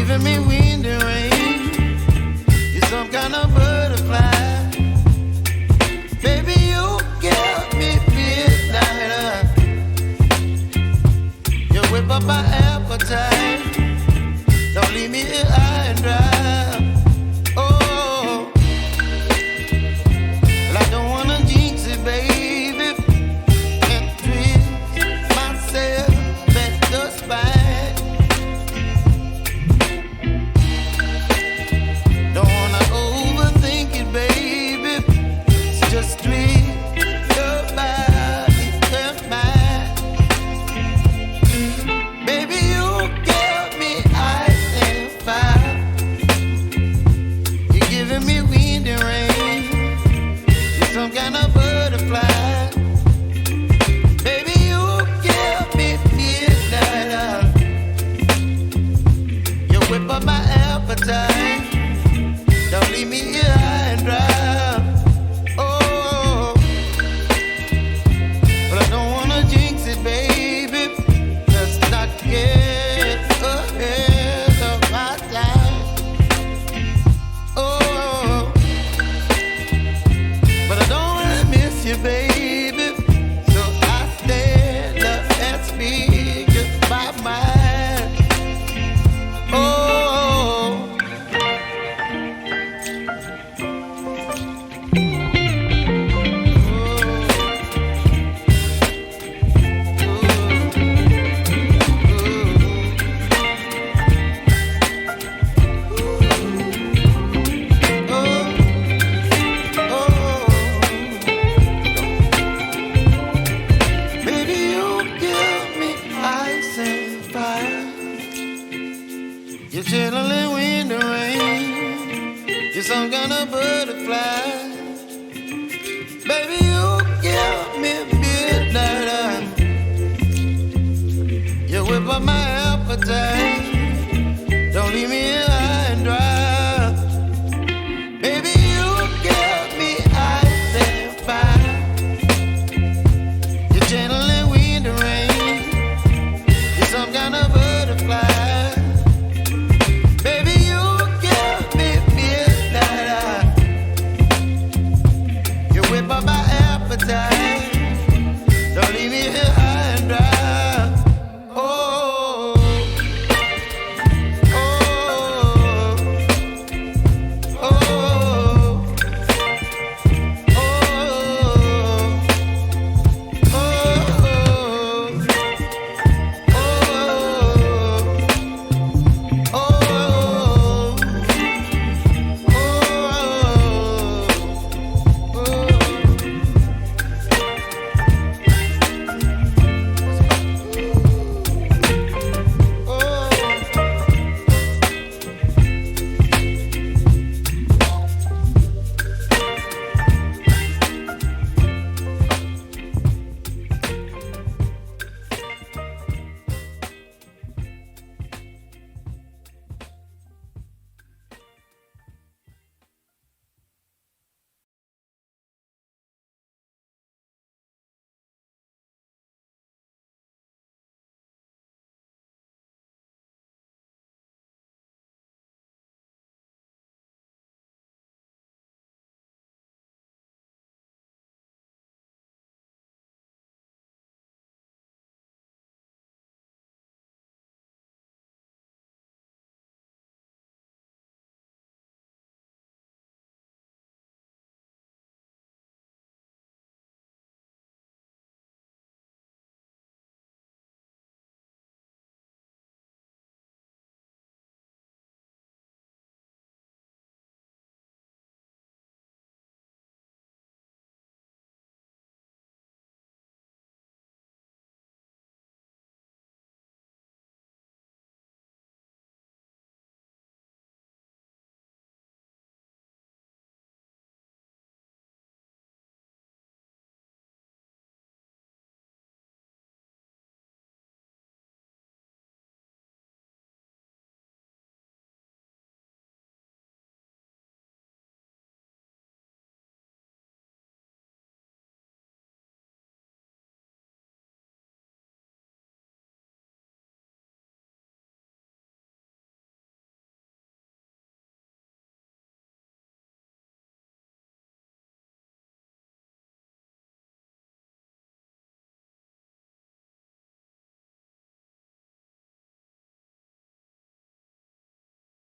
giving me wind and rain. You're some kind of butterfly. Baby, you give me midnight. You whip up my appetite. Don't leave me here high and dry. Oh, well, I don't wanna jinx it, baby, and twist myself at the spine. Don't wanna overthink it, baby. It's just twist your body and mine. Baby, you give me ice and fire. You're giving me wind and rain. You're some kind of butterfly. Baby, you give me midnight. You whip up my appetite. Don't leave me here high and dry. Oh, but I don't wanna jinx it, baby. Let's not get ahead of my time. Oh, but I don't wanna miss you, baby. So I stand up and speak my mind. Oh. Baby, you give me ice and fire. You're chilling wind and rain. You're some kind of butterfly. Baby, you give me midnight. You whip up my appetite.